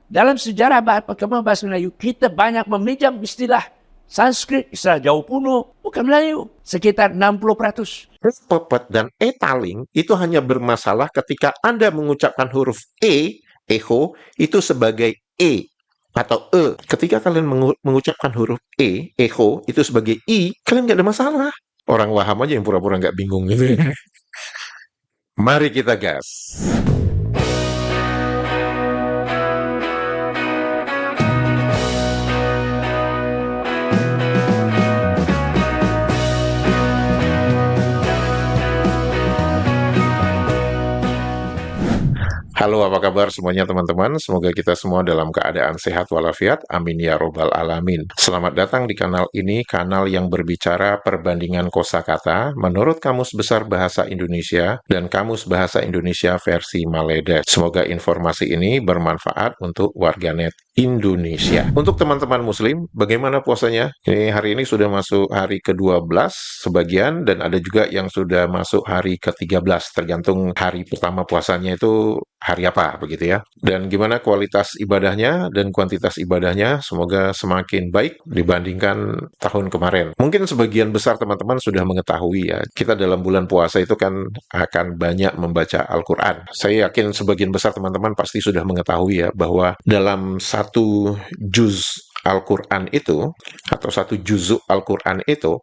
Dalam sejarah perkembangan bahasa Melayu, kita banyak meminjam istilah Sanskrit, istilah Jawa kuno, bukan Melayu. Sekitar 60%. Popet dan etaling itu hanya bermasalah ketika Anda mengucapkan huruf eho, itu sebagai atau Ketika kalian mengucapkan huruf eho, itu sebagai kalian nggak ada masalah. Orang Waham aja yang pura-pura nggak bingung gitu. Mari kita gas. Halo, apa kabar semuanya teman-teman? Semoga kita semua dalam keadaan sehat walafiat. Amin ya robbal alamin. Selamat datang di kanal ini, kanal yang berbicara perbandingan kosakata menurut Kamus Besar Bahasa Indonesia dan Kamus Bahasa Indonesia versi Maledes. Semoga informasi ini bermanfaat untuk warganet Indonesia. Untuk teman-teman muslim, bagaimana puasanya? Hari ini sudah masuk hari ke-12 sebagian, dan ada juga yang sudah masuk hari ke-13, tergantung hari pertama puasanya itu hari apa, begitu ya. Dan gimana kualitas ibadahnya dan kuantitas ibadahnya, semoga semakin baik dibandingkan tahun kemarin. Mungkin sebagian besar teman-teman sudah mengetahui ya, kita dalam bulan puasa itu kan akan banyak membaca Al-Quran. Saya yakin sebagian besar teman-teman pasti sudah mengetahui ya, bahwa dalam satu juz Al-Quran itu, atau satu juzuk Al-Quran itu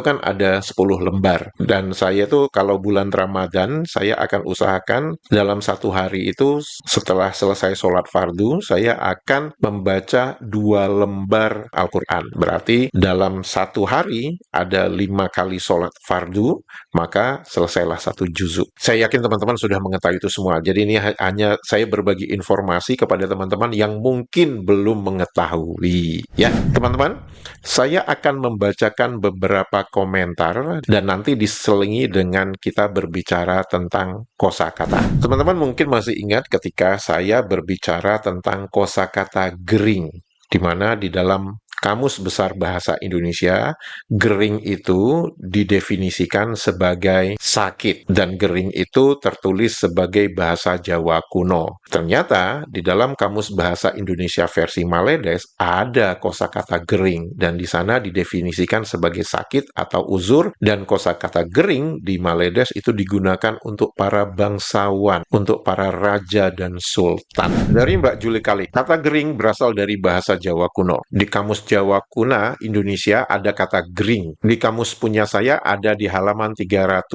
kan ada 10 lembar. Dan saya tuh kalau bulan Ramadan, saya akan usahakan dalam satu hari itu, setelah selesai sholat fardu, saya akan membaca 2 lembar Al-Quran. Berarti dalam satu hari ada 5 kali sholat fardu, maka selesailah satu juzuk. Saya yakin teman-teman sudah mengetahui itu semua. Jadi ini hanya saya berbagi informasi kepada teman-teman yang mungkin belum mengetahui. Ya, teman-teman, saya akan membacakan beberapa komentar dan nanti diselingi dengan kita berbicara tentang kosakata. Teman-teman mungkin masih ingat ketika saya berbicara tentang kosakata gering, di mana di dalam Kamus Besar Bahasa Indonesia, gering itu didefinisikan sebagai sakit, dan gering itu tertulis sebagai bahasa Jawa kuno. Ternyata di dalam Kamus Bahasa Indonesia versi Maledes ada kosakata gering, dan di sana didefinisikan sebagai sakit atau uzur, dan kosakata gering di Maledes itu digunakan untuk para bangsawan, untuk para raja dan sultan. Dari Mbak Juli Kali, kata gering berasal dari bahasa Jawa kuno. Di Kamus Jawa Kuna Indonesia ada kata gering. Di kamus punya saya ada di halaman 310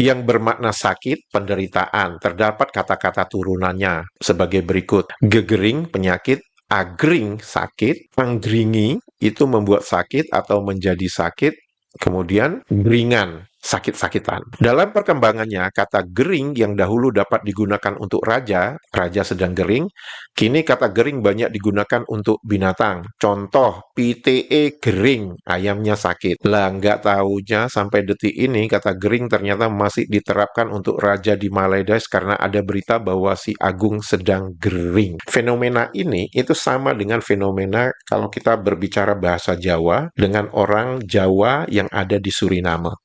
yang bermakna sakit, penderitaan. Terdapat kata-kata turunannya sebagai berikut: gegering, penyakit; agring, sakit; anggringi, itu membuat sakit atau menjadi sakit; kemudian geringan, sakit-sakitan. Dalam perkembangannya, kata gering yang dahulu dapat digunakan untuk raja sedang gering, kini kata gering banyak digunakan untuk binatang. Contoh, PTE gering, ayamnya sakit. Lah, nggak taunya sampai detik ini kata gering ternyata masih diterapkan untuk raja di Maledes karena ada berita bahwa si Agung sedang gering. Fenomena ini itu sama dengan fenomena kalau kita berbicara bahasa Jawa dengan orang Jawa yang ada di Suriname.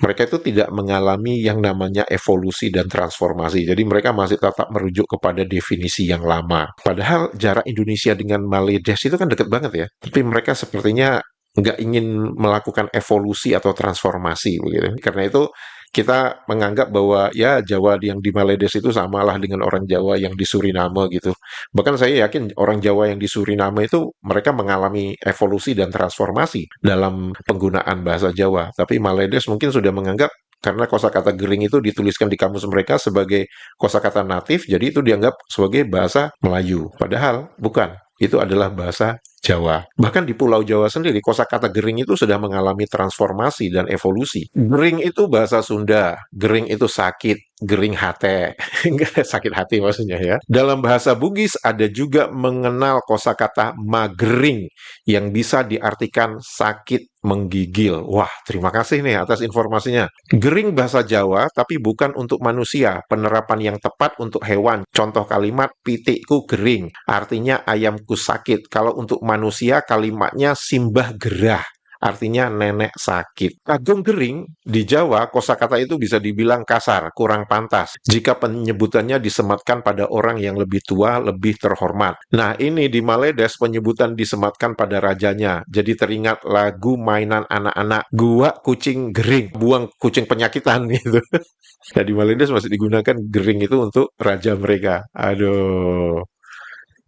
Mereka itu tidak mengalami yang namanya evolusi dan transformasi. Jadi mereka masih tetap merujuk kepada definisi yang lama. Padahal jarak Indonesia dengan Maledes itu kan dekat banget ya. Tapi mereka sepertinya nggak ingin melakukan evolusi atau transformasi begitu. Karena itu kita menganggap bahwa ya Jawa yang di Maledes itu samalah dengan orang Jawa yang di Suriname gitu. Bahkan saya yakin orang Jawa yang di Suriname itu mereka mengalami evolusi dan transformasi dalam penggunaan bahasa Jawa. Tapi Maledes mungkin sudah menganggap karena kosakata gering itu dituliskan di kamus mereka sebagai kosakata natif, jadi itu dianggap sebagai bahasa Melayu. Padahal bukan. Itu adalah bahasa Jawa. Bahkan di Pulau Jawa sendiri, kosakata gering itu sudah mengalami transformasi dan evolusi. Gering itu bahasa Sunda, gering itu sakit, gering hate, sakit hati maksudnya ya. Dalam bahasa Bugis ada juga mengenal kosakata magering yang bisa diartikan sakit, menggigil. Wah, terima kasih nih atas informasinya. Gering bahasa Jawa, tapi bukan untuk manusia. Penerapan yang tepat untuk hewan. Contoh kalimat, pitikku gering, artinya ayamku sakit. Kalau untuk manusia, kalimatnya simbah gerah, artinya nenek sakit. Agung Gering di Jawa, kosakata itu bisa dibilang kasar, kurang pantas jika penyebutannya disematkan pada orang yang lebih tua, lebih terhormat. Nah, ini di Maledes penyebutan disematkan pada rajanya. Jadi teringat lagu mainan anak-anak, gua kucing gering, buang kucing penyakitan gitu. Nah, di Maledes masih digunakan gering itu untuk raja mereka. Aduh.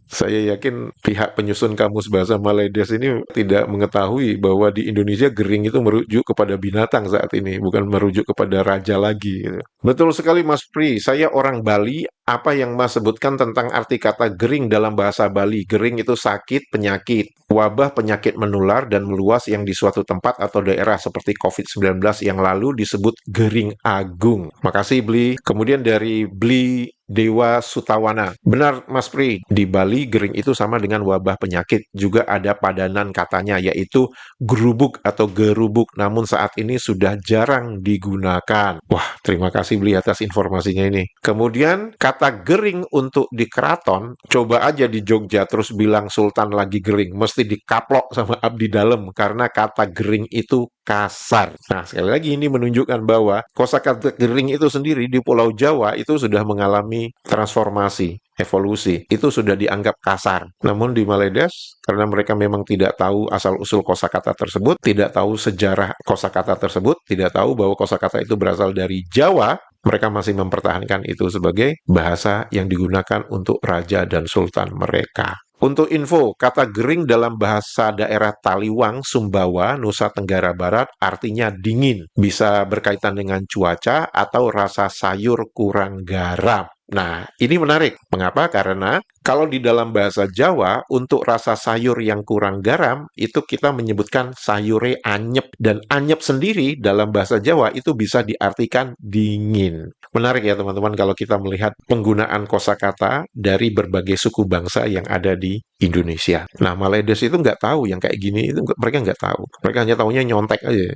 Saya yakin pihak penyusun kamus bahasa Maledes ini tidak mengetahui bahwa di Indonesia gering itu merujuk kepada binatang saat ini, bukan merujuk kepada raja lagi, gitu. Betul sekali Mas Pri, saya orang Bali. Apa yang Mas sebutkan tentang arti kata gering dalam bahasa Bali? Gering itu sakit, penyakit, wabah penyakit menular dan meluas yang di suatu tempat atau daerah seperti COVID-19 yang lalu disebut gering agung. Makasih Bli. Kemudian dari Bli Dewa Sutawana. Benar Mas Pri, di Bali gering itu sama dengan wabah penyakit. Juga ada padanan katanya yaitu gerubuk atau gerubuk, namun saat ini sudah jarang digunakan. Wah, terima kasih Bli atas informasinya ini. Kemudian kata gering untuk di keraton, coba aja di Jogja terus bilang Sultan lagi gering, mesti dikaplok sama abdi dalam karena kata gering itu kasar. Nah, sekali lagi ini menunjukkan bahwa kosakata gering itu sendiri di Pulau Jawa itu sudah mengalami transformasi, evolusi. Itu sudah dianggap kasar. Namun di Maledes, karena mereka memang tidak tahu asal-usul kosakata tersebut, tidak tahu sejarah kosakata tersebut, tidak tahu bahwa kosakata itu berasal dari Jawa, mereka masih mempertahankan itu sebagai bahasa yang digunakan untuk raja dan sultan mereka. Untuk info, kata gering dalam bahasa daerah Taliwang, Sumbawa, Nusa Tenggara Barat artinya dingin. Bisa berkaitan dengan cuaca atau rasa sayur kurang garam. Nah, ini menarik. Mengapa? Karena kalau di dalam bahasa Jawa, untuk rasa sayur yang kurang garam, itu kita menyebutkan sayure anyep. Dan anyep sendiri dalam bahasa Jawa itu bisa diartikan dingin. Menarik ya teman-teman kalau kita melihat penggunaan kosakata dari berbagai suku bangsa yang ada di Indonesia. Nah, Maledes itu nggak tahu yang kayak gini, itu mereka nggak tahu. Mereka hanya tahunya nyontek aja.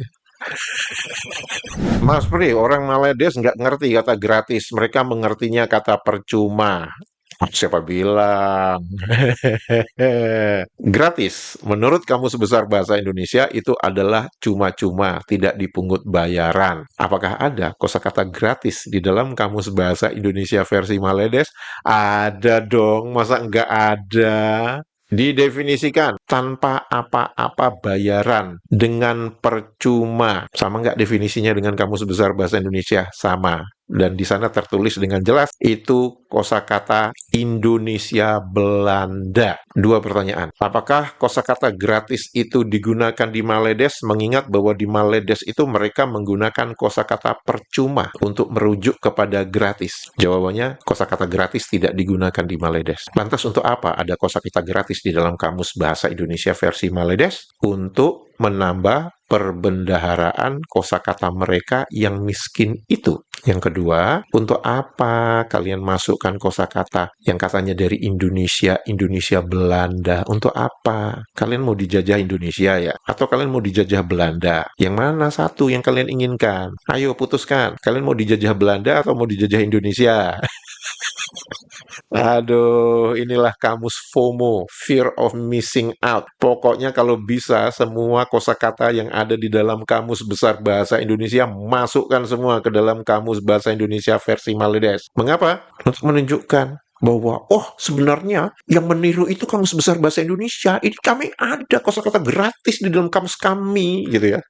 Mas Pri, orang Maledes nggak ngerti kata gratis. Mereka mengertinya kata percuma. Siapa bilang? Gratis. Menurut Kamus Besar Bahasa Indonesia itu adalah cuma-cuma, tidak dipungut bayaran. Apakah ada kosakata gratis di dalam Kamus Bahasa Indonesia versi Maledes? Ada dong, masa nggak ada? Didefinisikan tanpa apa-apa bayaran, dengan percuma. Sama nggak definisinya dengan Kamus Besar Bahasa Indonesia? Sama. Dan di sana tertulis dengan jelas, itu kosakata Indonesia Belanda. Dua pertanyaan. Apakah kosakata gratis itu digunakan di Maledes? Mengingat bahwa di Maledes itu mereka menggunakan kosakata percuma untuk merujuk kepada gratis. Jawabannya, kosakata gratis tidak digunakan di Maledes. Lantas untuk apa ada kosakata gratis di dalam Kamus Bahasa Indonesia versi Maledes? Untuk menambah perbendaharaan kosakata mereka yang miskin itu. Yang kedua, untuk apa kalian masukkan kosakata yang katanya dari Indonesia, Indonesia Belanda? Untuk apa? Kalian mau dijajah Indonesia ya? Atau kalian mau dijajah Belanda? Yang mana satu yang kalian inginkan? Ayo putuskan. Kalian mau dijajah Belanda atau mau dijajah Indonesia? Aduh, inilah kamus FOMO, Fear of Missing Out. Pokoknya kalau bisa semua kosakata yang ada di dalam Kamus Besar Bahasa Indonesia masukkan semua ke dalam Kamus Bahasa Indonesia versi Maledes. Mengapa? Untuk menunjukkan bahwa, oh sebenarnya yang meniru itu Kamus Besar Bahasa Indonesia. Ini kami ada kosakata gratis di dalam kamus kami, gitu ya.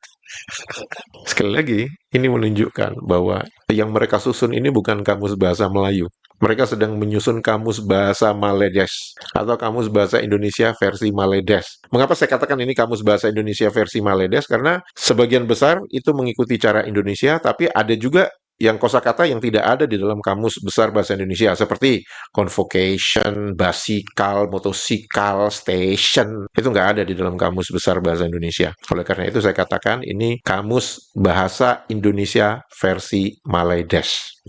Sekali lagi, ini menunjukkan bahwa yang mereka susun ini bukan kamus bahasa Melayu. Mereka sedang menyusun kamus bahasa Maledes atau kamus bahasa Indonesia versi Maledes. Mengapa saya katakan ini kamus bahasa Indonesia versi Maledes? Karena sebagian besar itu mengikuti cara Indonesia, tapi ada juga yang kosakata yang tidak ada di dalam kamus besar bahasa Indonesia, seperti convocation, basikal, motosikal, station, itu nggak ada di dalam kamus besar bahasa Indonesia. Oleh karena itu saya katakan ini kamus bahasa Indonesia versi Maledes.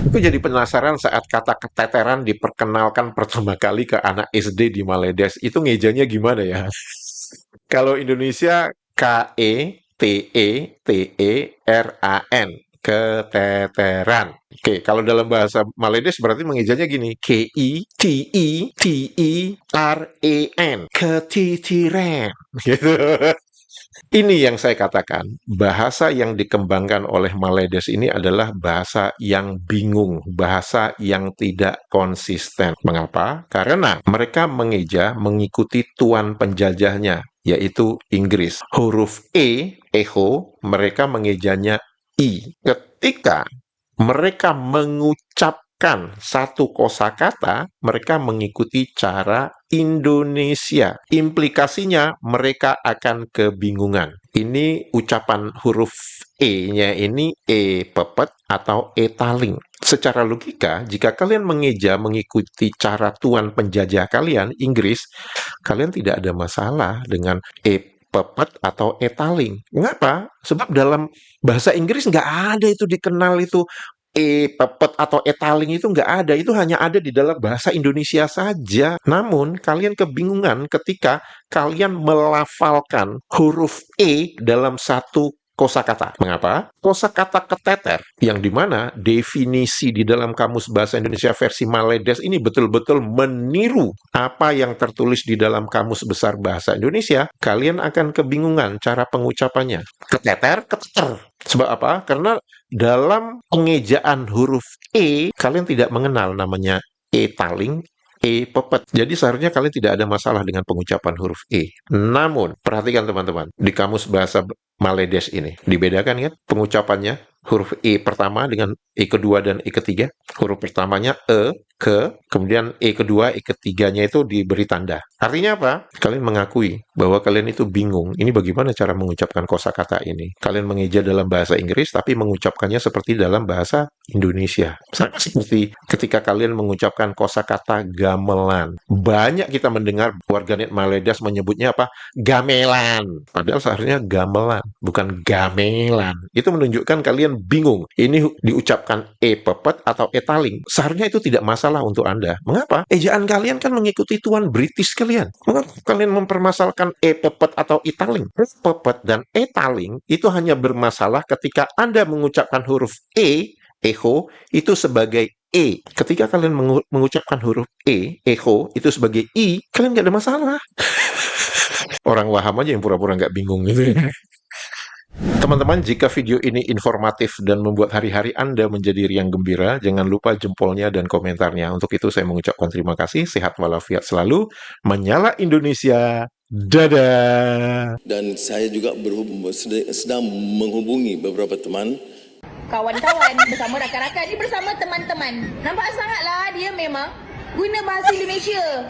Aku jadi penasaran saat kata keteteran diperkenalkan pertama kali ke anak SD di Maledes, itu ngejanya gimana ya? Kalau Indonesia Keteteran, keteteran. Oke, kalau dalam bahasa Maledes berarti mengejanya gini, Keteteran, ketitiran, gitu. Ini yang saya katakan, bahasa yang dikembangkan oleh Maledes ini adalah bahasa yang bingung, bahasa yang tidak konsisten. Mengapa? Karena mereka mengeja mengikuti tuan penjajahnya, yaitu Inggris. Huruf echo, mereka mengejanya I. Ketika mereka mengucapkan satu kosakata, mereka mengikuti cara Indonesia. Implikasinya mereka akan kebingungan. Ini ucapan huruf E-nya ini E pepet atau E taling. Secara logika, jika kalian mengeja mengikuti cara tuan penjajah kalian, Inggris, kalian tidak ada masalah dengan E pepet atau etaling. Mengapa? Sebab dalam bahasa Inggris nggak ada itu dikenal itu pepet atau etaling itu nggak ada. Itu hanya ada di dalam bahasa Indonesia saja. Namun, kalian kebingungan ketika kalian melafalkan huruf E dalam satu kosakata. Mengapa? Kosakata keteter, yang dimana definisi di dalam Kamus Bahasa Indonesia versi Maledes ini betul-betul meniru apa yang tertulis di dalam Kamus Besar Bahasa Indonesia, kalian akan kebingungan cara pengucapannya. Keteter, keteter. Sebab apa? Karena dalam pengejaan huruf E, kalian tidak mengenal namanya E taling, E pepet. Jadi seharusnya kalian tidak ada masalah dengan pengucapan huruf E. Namun, perhatikan teman-teman, di Kamus Bahasa Maledes ini, dibedakan kan pengucapannya, huruf E pertama dengan E kedua dan E ketiga. Huruf pertamanya E, ke, kemudian E kedua, E ketiganya itu diberi tanda. Artinya apa? Kalian mengakui bahwa kalian itu bingung. Ini bagaimana cara mengucapkan kosakata ini? Kalian mengeja dalam bahasa Inggris, tapi mengucapkannya seperti dalam bahasa Indonesia. Sama seperti ketika kalian mengucapkan kosakata gamelan. Banyak kita mendengar warganet Maledes menyebutnya apa? Gamelan. Padahal seharusnya gamelan, bukan gamelan. Itu menunjukkan kalian bingung. Ini diucapkan E pepet atau E taling. Seharusnya itu tidak masalah untuk Anda. Mengapa? Ejaan kalian kan mengikuti tuan British kalian. Mengapa kalian mempermasalahkan E pepet atau E taling? E pepet dan E taling itu hanya bermasalah ketika Anda mengucapkan huruf E, echo, itu sebagai E. Ketika kalian mengucapkan huruf E, echo, itu sebagai I, kalian nggak ada masalah. Orang waham aja yang pura-pura nggak bingung gitu. Teman-teman, jika video ini informatif dan membuat hari-hari Anda menjadi riang gembira, jangan lupa jempolnya dan komentarnya. Untuk itu saya mengucapkan terima kasih, sehat walafiat selalu, menyala Indonesia, dadah! Dan saya juga sedang menghubungi beberapa teman. Kawan-kawan bersama rakan-rakan ni bersama teman-teman. Nampak sangatlah dia memang guna bahasa Indonesia.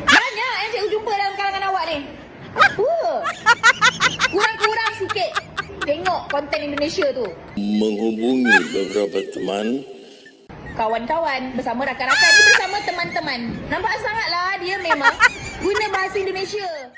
Banyak yang saya jumpa dalam kalangan awak ni. Apa? Kurang-kurang sikit tengok konten Indonesia tu. Menghubungi beberapa teman. Kawan-kawan bersama rakan-rakan ni bersama teman-teman. Nampak sangatlah dia memang guna bahasa Indonesia.